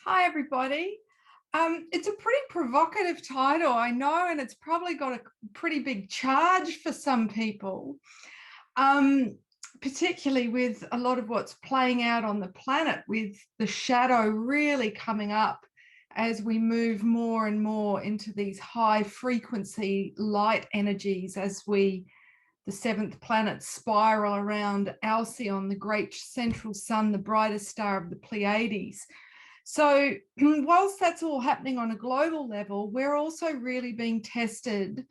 Hi, everybody. It's a pretty provocative title, I know, and it's probably got a pretty big charge for some people, um, particularly with a lot of what's playing out on the planet, with the shadow really coming up as we move more and more into these high frequency light energies as the seventh planet, spiral around Alcyone, the great central sun, the brightest star of the Pleiades. So whilst that's all happening on a global level, we're also really being tested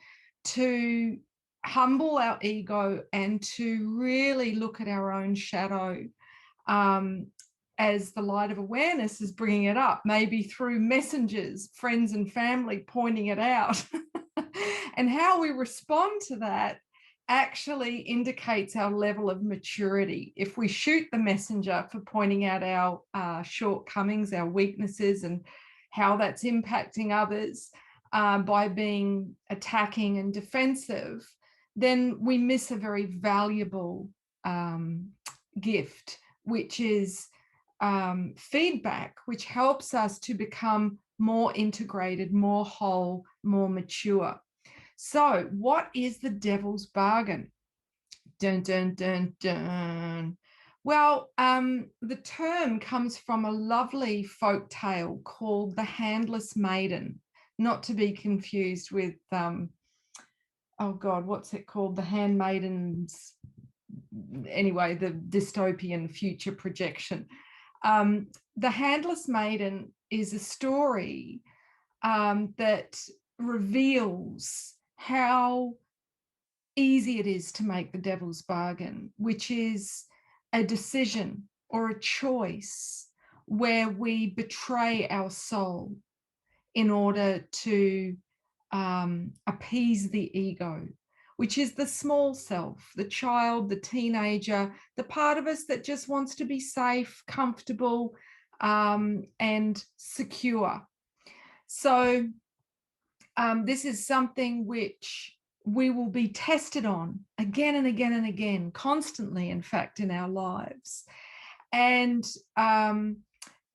to humble our ego and to really look at our own shadow, as the light of awareness is bringing it up, maybe through messengers, friends and family pointing it out. And how we respond to that actually indicates our level of maturity. If we shoot the messenger for pointing out our shortcomings, our weaknesses, and how that's impacting others by being attacking and defensive, then we miss a very valuable gift, which is feedback, which helps us to become more integrated, more whole, more mature. So, what is the devil's bargain? Dun, dun, dun, dun. Well, the term comes from a lovely folk tale called The Handless Maiden, not to be confused with, oh God, what's it called? The Handmaidens. Anyway, the dystopian future projection. The Handless Maiden is a story that reveals how easy it is to make the devil's bargain, which is a decision or a choice where we betray our soul in order to appease the ego, which is the small self, the child, the teenager, the part of us that just wants to be safe, comfortable, and secure. So this is something which we will be tested on again and again and again, constantly, in fact, in our lives. And,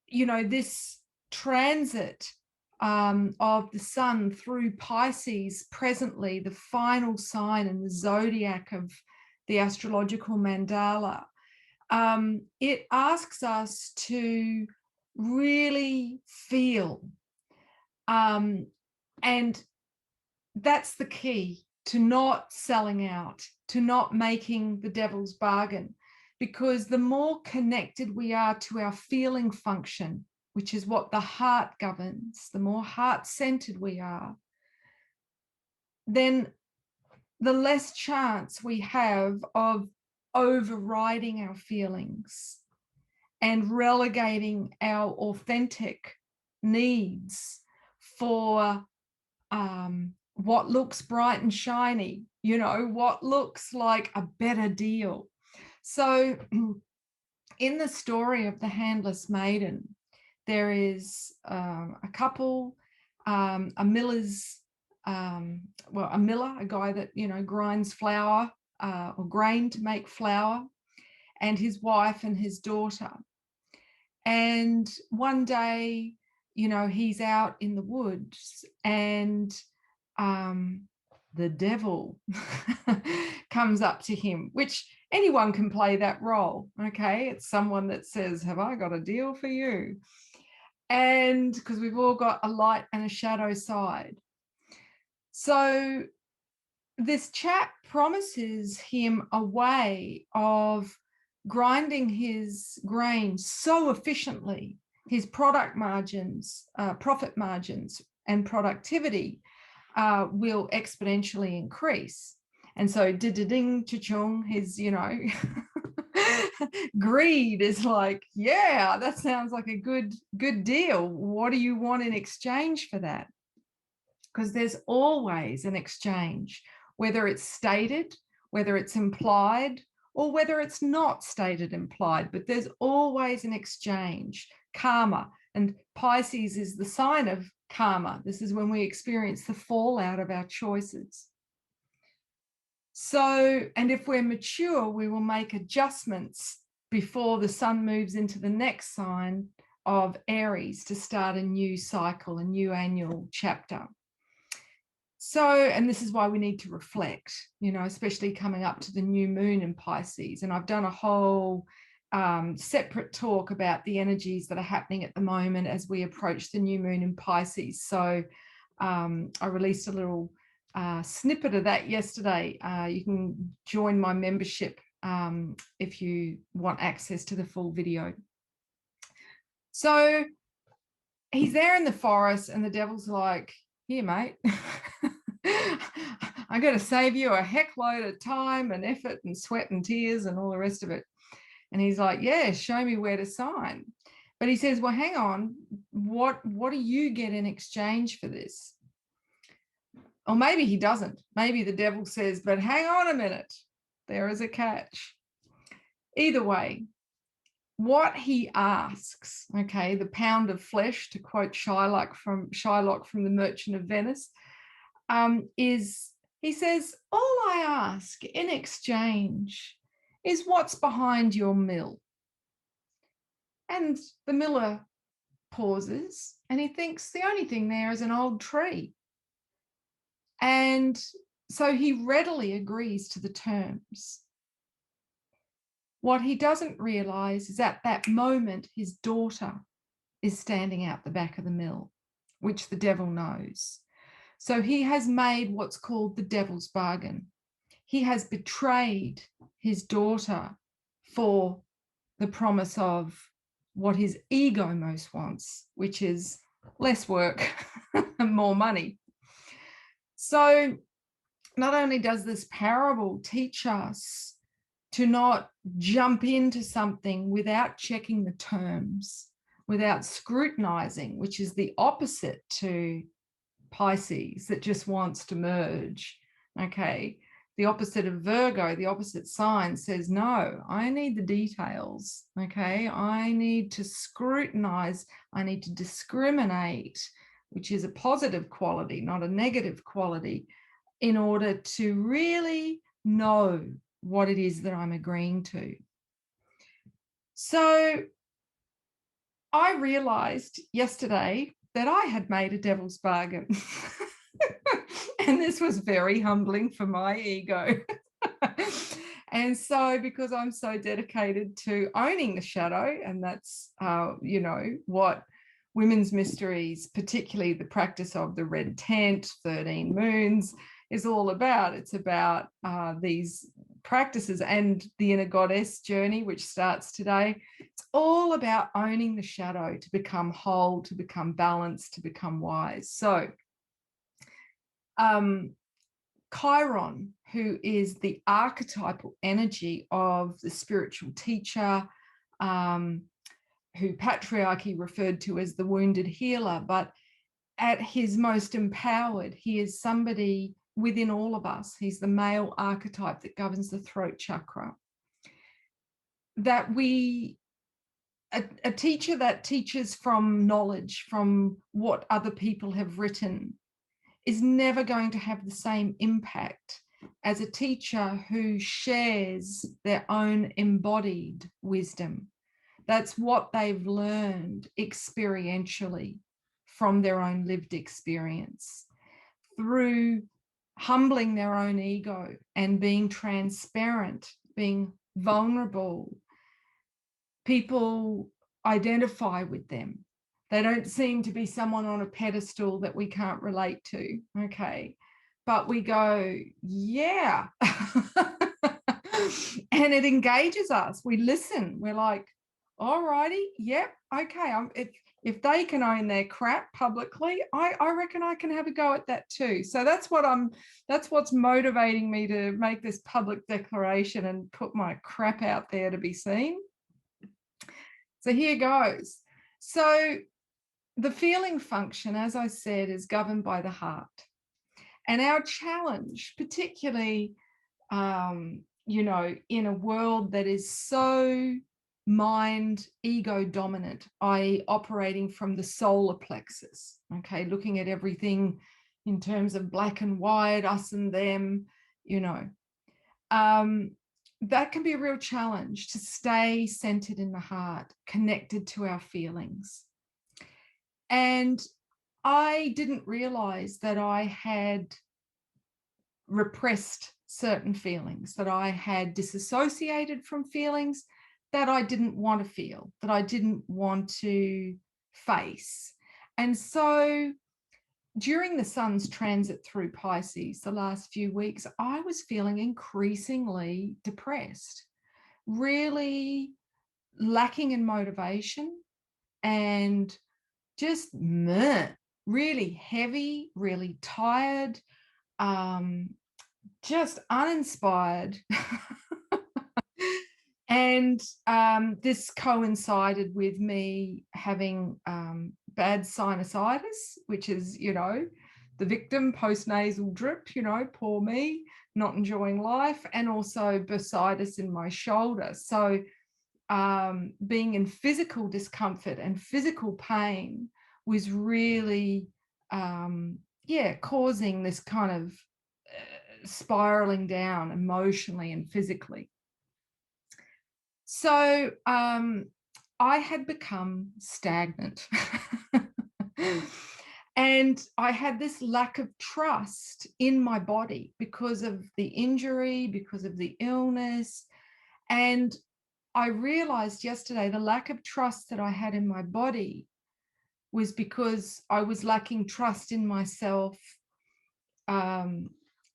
this transit of the sun through Pisces presently, the final sign in the zodiac of the astrological mandala, it asks us to really feel. And that's the key, to not selling out, to not making the devil's bargain, because the more connected we are to our feeling function, which is what the heart governs, the more heart-centered we are, then the less chance we have of overriding our feelings and relegating our authentic needs for what looks bright and shiny, what looks like a better deal. So in the story of the Handless Maiden, there is a couple, a miller's, a miller, a guy that, grinds flour or grain to make flour, and his wife and his daughter. And one day, he's out in the woods, and the devil comes up to him, which anyone can play that role. Okay, it's someone that says, have I got a deal for you? And because we've all got a light and a shadow side. So this chap promises him a way of grinding his grain so efficiently, his product margins, profit margins, and productivity will exponentially increase. And so, ding, cha-chung, his, greed is like, yeah, that sounds like a good deal. What do you want in exchange for that? Because there's always an exchange, whether it's stated, whether it's implied, or whether it's not stated, implied, but there's always an exchange. Karma, and Pisces is the sign of karma. This is when we experience the fallout of our choices. So, and if we're mature, we will make adjustments before the sun moves into the next sign of Aries to start a new cycle, a new annual chapter. So, and this is why we need to reflect, you know, especially coming up to the new moon in Pisces. And I've done a whole separate talk about the energies that are happening at the moment as we approach the new moon in Pisces. So I released a little snippet of that yesterday. You can join my membership if you want access to the full video. So he's there in the forest and the devil's like, here, mate, I'm going to save you a heck load of time and effort and sweat and tears and all the rest of it. And he's like, yeah, show me where to sign. But he says, well, hang on, what do you get in exchange for this? Or maybe he doesn't. Maybe the devil says, but hang on a minute, there is a catch. Either way, what he asks, okay, the pound of flesh, to quote Shylock from The Merchant of Venice, is, he says, all I ask in exchange is what's behind your mill. And the miller pauses and he thinks the only thing there is an old tree. And so he readily agrees to the terms. What he doesn't realize is at that moment, his daughter is standing out the back of the mill, which the devil knows. So he has made what's called the devil's bargain. He has betrayed his daughter for the promise of what his ego most wants, which is less work and more money. So not only does this parable teach us to not jump into something without checking the terms, without scrutinizing, which is the opposite to Pisces that just wants to merge, okay? The opposite of Virgo, the opposite sign, says, no, I need the details, okay? I need to scrutinize, I need to discriminate, which is a positive quality, not a negative quality, in order to really know what it is that I'm agreeing to. So I realized yesterday that I had made a devil's bargain. And this was very humbling for my ego. And so because I'm so dedicated to owning the shadow, and that's, you know, what women's mysteries, particularly the practice of the red tent, 13 moons, is all about. It's about these practices and the inner goddess journey, which starts today. It's all about owning the shadow to become whole, to become balanced, to become wise. So Chiron, who is the archetypal energy of the spiritual teacher, who patriarchy referred to as the wounded healer, but at his most empowered, he is somebody within all of us. He's the male archetype that governs the throat chakra. That a teacher that teaches from knowledge, from what other people have written, is never going to have the same impact as a teacher who shares their own embodied wisdom. That's what they've learned experientially from their own lived experience, through humbling their own ego and being transparent, being vulnerable. People identify with them. They don't seem to be someone on a pedestal that we can't relate to, okay? But we go, yeah. And it engages us. We listen. We're like, all righty, yep, okay. If they can own their crap publicly, I reckon I can have a go at that too. So that's what's motivating me to make this public declaration and put my crap out there to be seen. So here goes. So the feeling function, as I said, is governed by the heart. And our challenge, particularly, you know, in a world that is so mind ego dominant, i.e. operating from the solar plexus, okay, looking at everything in terms of black and white, us and them, you know. that can be a real challenge, to stay centered in the heart, connected to our feelings. And I didn't realize that I had repressed certain feelings, that I had disassociated from feelings that I didn't want to feel, that I didn't want to face. And so during the sun's transit through Pisces the last few weeks, I was feeling increasingly depressed, really lacking in motivation, and just really heavy, really tired, just uninspired. And this coincided with me having bad sinusitis, which is, the victim postnasal drip, poor me, not enjoying life, and also bursitis in my shoulder. So being in physical discomfort and physical pain was really, causing this kind of spiraling down emotionally and physically. So I had become stagnant. And I had this lack of trust in my body because of the injury, because of the illness. And I realized yesterday the lack of trust that I had in my body was because I was lacking trust in myself,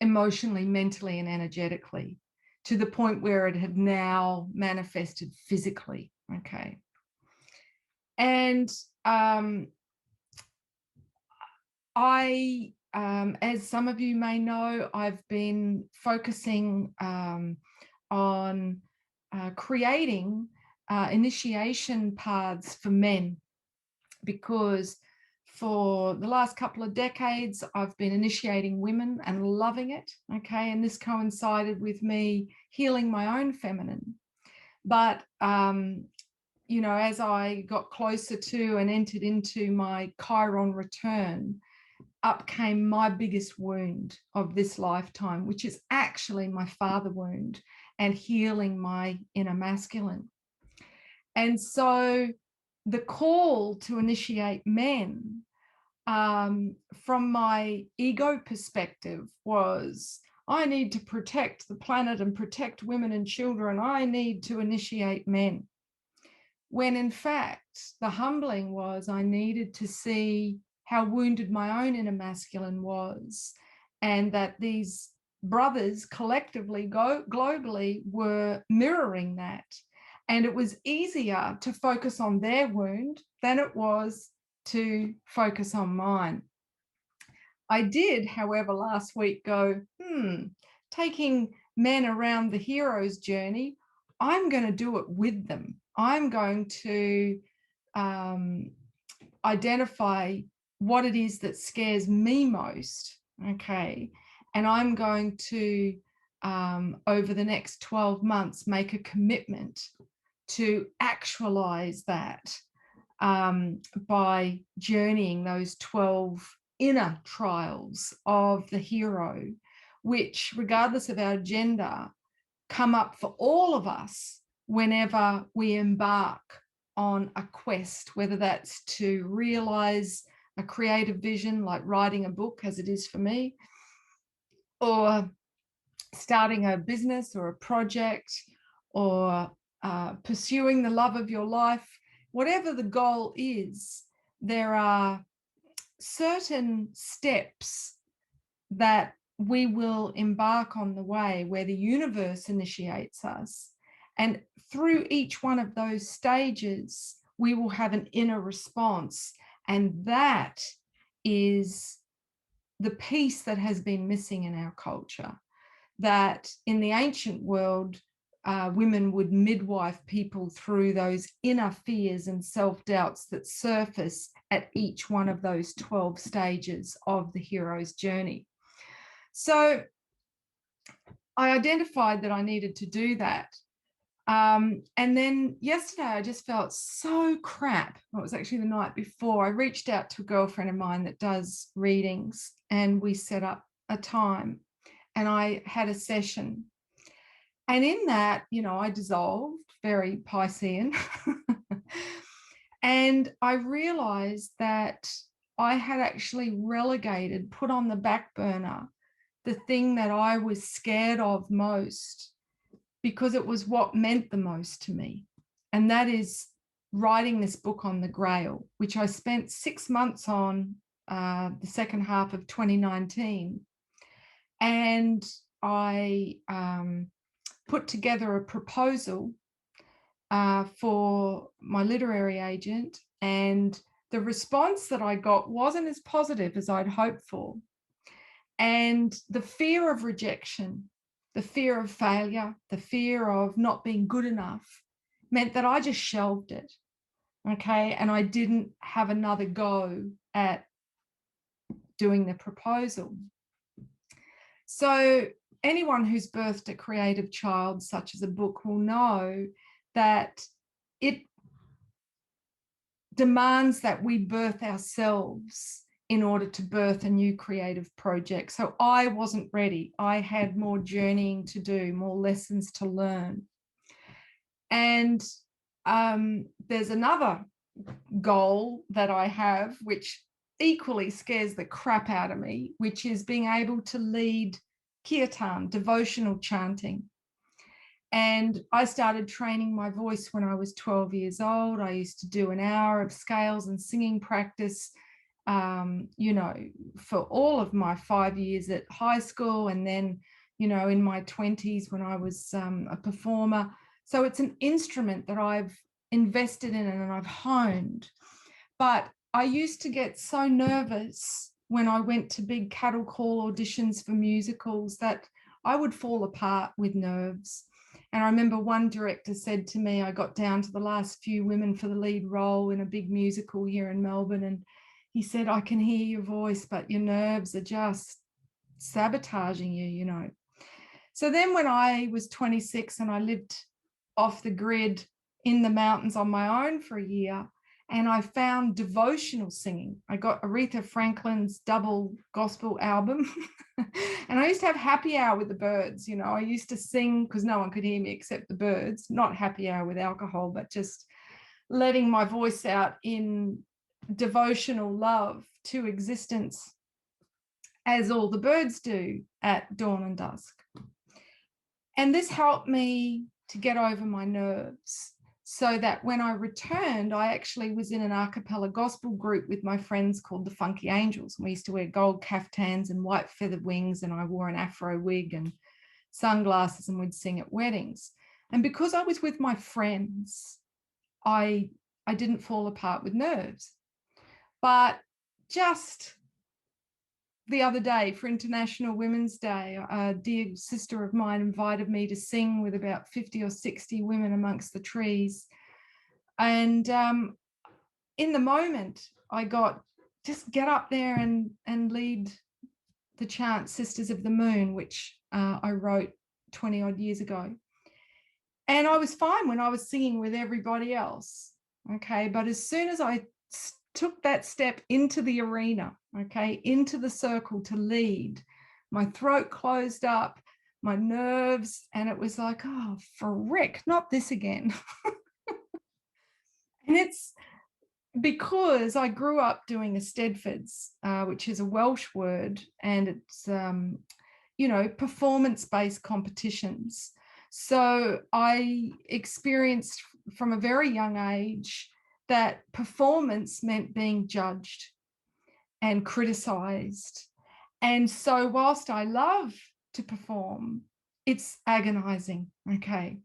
emotionally, mentally, and energetically, to the point where it had now manifested physically. Okay. And as some of you may know, I've been focusing on creating initiation paths for men, because for the last couple of decades, I've been initiating women and loving it. Okay. And this coincided with me healing my own feminine. But, as I got closer to and entered into my Chiron return, up came my biggest wound of this lifetime, which is actually my father wound and healing my inner masculine. And so the call to initiate men, from my ego perspective, was I need to protect the planet and protect women and children. I need to initiate men. When in fact, the humbling was I needed to see how wounded my own inner masculine was, and that these brothers collectively, globally, were mirroring that. And it was easier to focus on their wound than it was to focus on mine. I did, however, last week go, taking men around the hero's journey, I'm going to do it with them. I'm going to identify what it is that scares me most, okay? And I'm going to, over the next 12 months, make a commitment to actualize that by journeying those 12 inner trials of the hero, which, regardless of our gender, come up for all of us whenever we embark on a quest, whether that's to realize a creative vision like writing a book, as it is for me, or starting a business or a project, or pursuing the love of your life. Whatever the goal is, there are certain steps that we will embark on the way where the universe initiates us. And through each one of those stages, we will have an inner response. And that is the piece that has been missing in our culture. That in the ancient world, women would midwife people through those inner fears and self-doubts that surface at each one of those 12 stages of the hero's journey. So I identified that I needed to do that. And then yesterday, I just felt so crap. It was actually the night before. I reached out to a girlfriend of mine that does readings, and we set up a time, and I had a session. And in that, I dissolved, very Piscean. And I realized that I had actually relegated, put on the back burner, the thing that I was scared of most, because it was what meant the most to me. And that is writing this book on the Grail, which I spent 6 months on the second half of 2019. And I put together a proposal for my literary agent, and the response that I got wasn't as positive as I'd hoped for. And the fear of rejection, the fear of failure, the fear of not being good enough meant that I just shelved it. Okay. And I didn't have another go at doing the proposal. So anyone who's birthed a creative child, such as a book, will know that it demands that we birth ourselves in order to birth a new creative project. So I wasn't ready. I had more journeying to do, more lessons to learn. And there's another goal that I have, which equally scares the crap out of me, which is being able to lead kirtan, devotional chanting. And I started training my voice when I was 12 years old. I used to do an hour of scales and singing practice, for all of my 5 years at high school, and then, in my 20s when I was a performer. So it's an instrument that I've invested in and I've honed. But I used to get so nervous when I went to big cattle call auditions for musicals that I would fall apart with nerves. And I remember one director said to me, I got down to the last few women for the lead role in a big musical here in Melbourne, and he said, I can hear your voice, but your nerves are just sabotaging you. So then when I was 26 and I lived off the grid in the mountains on my own for a year, and I found devotional singing. I got Aretha Franklin's double gospel album. And I used to have happy hour with the birds. I used to sing because no one could hear me except the birds, not happy hour with alcohol, but just letting my voice out in devotional love to existence, as all the birds do at dawn and dusk. And this helped me to get over my nerves, so that when I returned, I actually was in an Archetypal gospel group with my friends called the Funky Angels. We used to wear gold caftans and white feathered wings, and I wore an afro wig and sunglasses, and we'd sing at weddings. And because I was with my friends, I didn't fall apart with nerves. But just the other day, for International Women's Day, a dear sister of mine invited me to sing with about 50 or 60 women amongst the trees. And in the moment, I got, just get up there and lead the chant Sisters of the Moon, which I wrote 20 odd years ago. And I was fine when I was singing with everybody else. Okay. But as soon as I took that step into the arena, okay, into the circle to lead, my throat closed up, my nerves, and it was like, oh, frick, not this again. And it's because I grew up doing Eisteddfods, which is a Welsh word, and it's, performance-based competitions. So I experienced from a very young age that performance meant being judged and criticized. And so whilst I love to perform, it's agonizing. Okay.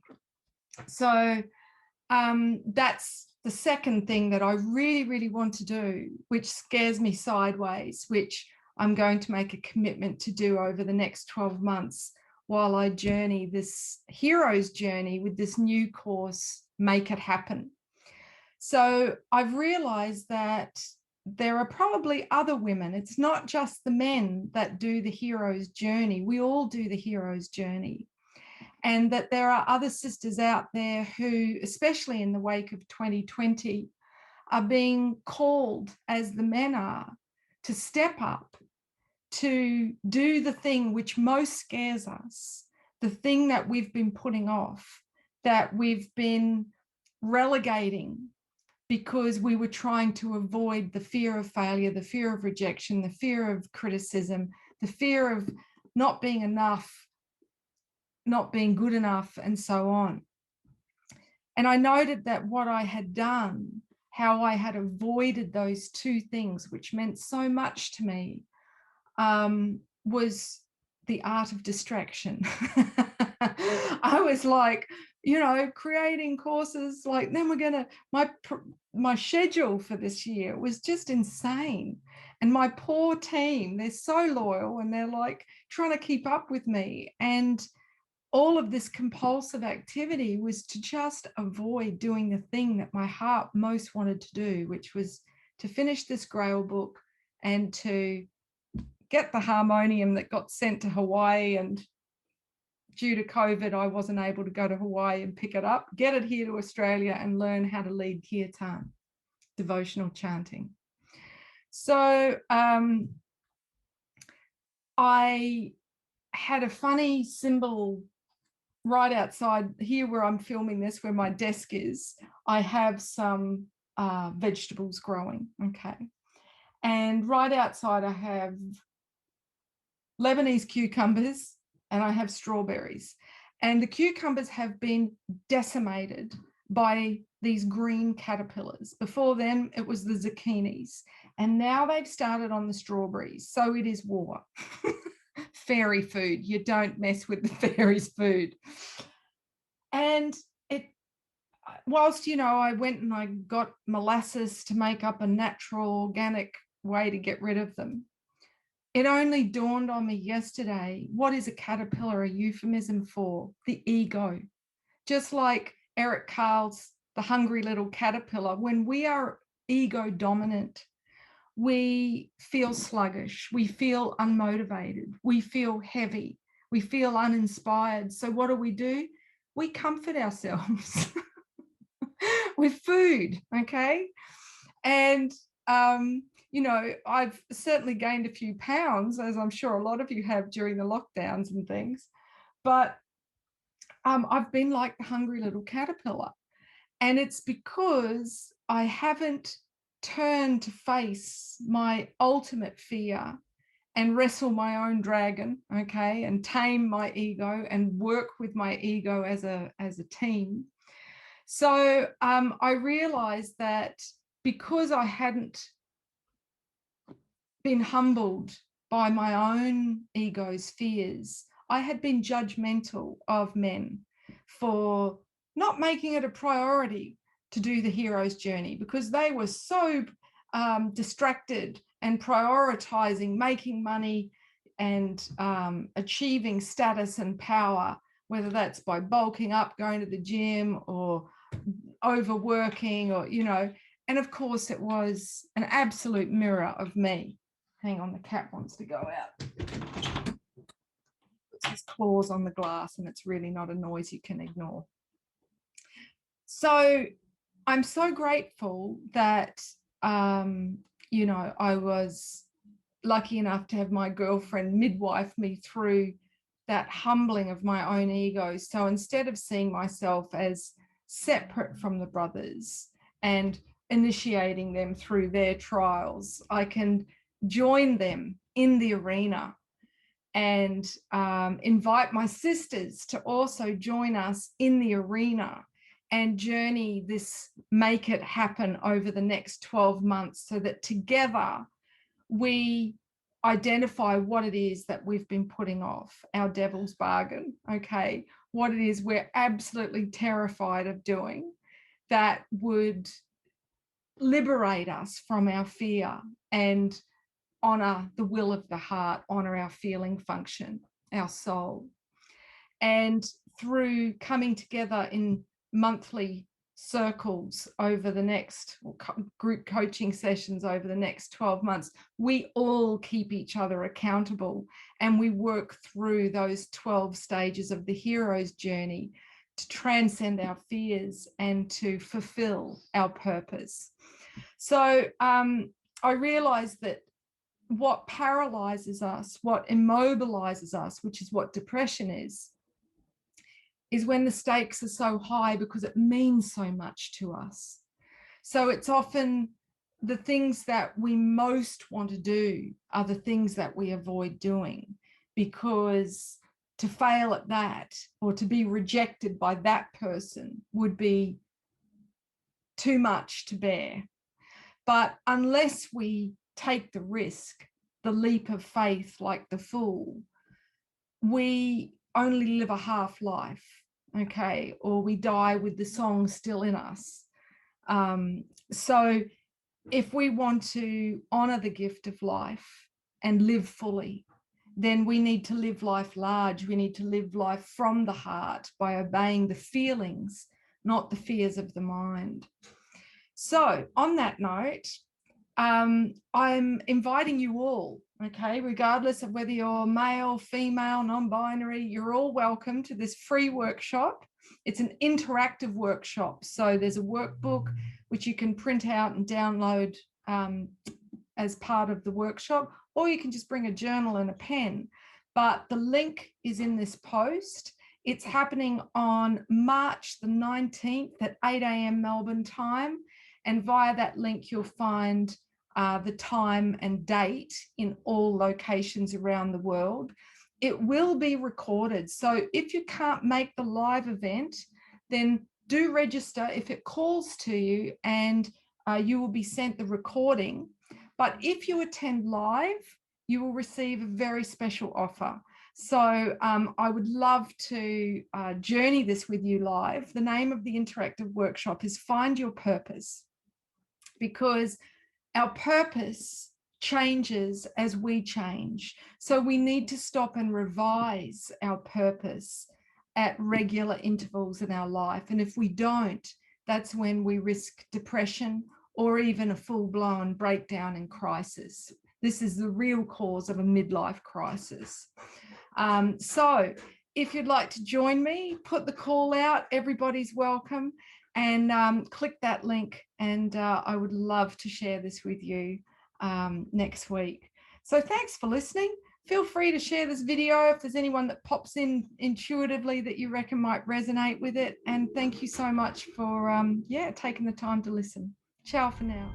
So that's the second thing that I really, really want to do, which scares me sideways, which I'm going to make a commitment to do over the next 12 months while I journey this hero's journey with this new course, Make It Happen. So I've realized that there are probably other women. It's not just the men that do the hero's journey. We all do the hero's journey. And that there are other sisters out there who, especially in the wake of 2020, are being called, as the men are, to step up, to do the thing which most scares us, the thing that we've been putting off, that we've been relegating because we were trying to avoid the fear of failure, the fear of rejection, the fear of criticism, the fear of not being enough, not being good enough, and so on. And I noted that what I had done, how I had avoided those two things, which meant so much to me, was the art of distraction. I was like, creating courses, like, then we're gonna, my schedule for this year was just insane. And my poor team, they're so loyal and they're like trying to keep up with me. And all of this compulsive activity was to just avoid doing the thing that my heart most wanted to do, which was to finish this Grail book and to get the harmonium that got sent to Hawaii. And due to COVID, I wasn't able to go to Hawaii and pick it up, get it here to Australia and learn how to lead kirtan, devotional chanting. So I had a funny symbol right outside here where I'm filming this, where my desk is. I have some vegetables growing, okay? And right outside I have Lebanese cucumbers and I have strawberries. And the cucumbers have been decimated by these green caterpillars. Before then, it was the zucchinis. And now they've started on the strawberries. So it is war. Fairy food. You don't mess with the fairies' food. And whilst, I went and I got molasses to make up a natural organic way to get rid of them, it only dawned on me yesterday, what is a caterpillar a euphemism for? The ego. Just like Eric Carle's The Hungry Little Caterpillar, when we are ego dominant, we feel sluggish, we feel unmotivated, we feel heavy, we feel uninspired. So what do? We comfort ourselves with food, okay? And I've certainly gained a few pounds, as I'm sure a lot of you have during the lockdowns and things, but I've been like the hungry little caterpillar. And it's because I haven't turned to face my ultimate fear and wrestle my own dragon, okay, and tame my ego and work with my ego as a team. So I realized that because I hadn't been humbled by my own ego's fears, I had been judgmental of men for not making it a priority to do the hero's journey, because they were so distracted and prioritizing making money and achieving status and power, whether that's by bulking up, going to the gym, or overworking, or, and of course it was an absolute mirror of me. Hang on, the cat wants to go out. Puts his claws on the glass and it's really not a noise you can ignore. So I'm so grateful that, I was lucky enough to have my girlfriend midwife me through that humbling of my own ego. So instead of seeing myself as separate from the brothers and initiating them through their trials, I can join them in the arena and invite my sisters to also join us in the arena and journey this, make it happen over the next 12 months, so that together we identify what it is that we've been putting off, our devil's bargain, okay? What it is we're absolutely terrified of doing that would liberate us from our fear and honor the will of the heart, honor our feeling function, our soul. And through coming together in monthly circles over the next, group coaching sessions over the next 12 months, we all keep each other accountable and we work through those 12 stages of the hero's journey to transcend our fears and to fulfill our purpose. So I realized that what paralyzes us, what immobilizes us, which is what depression is is when the stakes are so high because it means so much to us. So it's often the things that we most want to do are the things that we avoid doing, because to fail at that or to be rejected by that person would be too much to bear. But unless we take the risk, the leap of faith like the fool, we only live a half life, okay? Or we die with the song still in us. So if we want to honor the gift of life and live fully, then we need to live life large. We need to live life from the heart by obeying the feelings, not the fears of the mind. So on that note, I'm inviting you all, okay, regardless of whether you're male, female, non-binary, you're all welcome to this free workshop. It's an interactive workshop. So there's a workbook which you can print out and download as part of the workshop, or you can just bring a journal and a pen. But the link is in this post. It's happening on March the 19th at 8 a.m. Melbourne time. And via that link, you'll find the time and date in all locations around the world. It will be recorded. So if you can't make the live event, then do register if it calls to you, and you will be sent the recording. But if you attend live, you will receive a very special offer. So I would love to journey this with you live. The name of the interactive workshop is Find Your Purpose, because our purpose changes as we change. So we need to stop and revise our purpose at regular intervals in our life. And if we don't, that's when we risk depression or even a full-blown breakdown and crisis. This is the real cause of a midlife crisis. So if you'd like to join me, put the call out. Everybody's welcome. And click that link, and I would love to share this with you next week. So thanks for listening. Feel free to share this video if there's anyone that pops in intuitively that you reckon might resonate with it. And thank you so much for taking the time to listen. Ciao for now.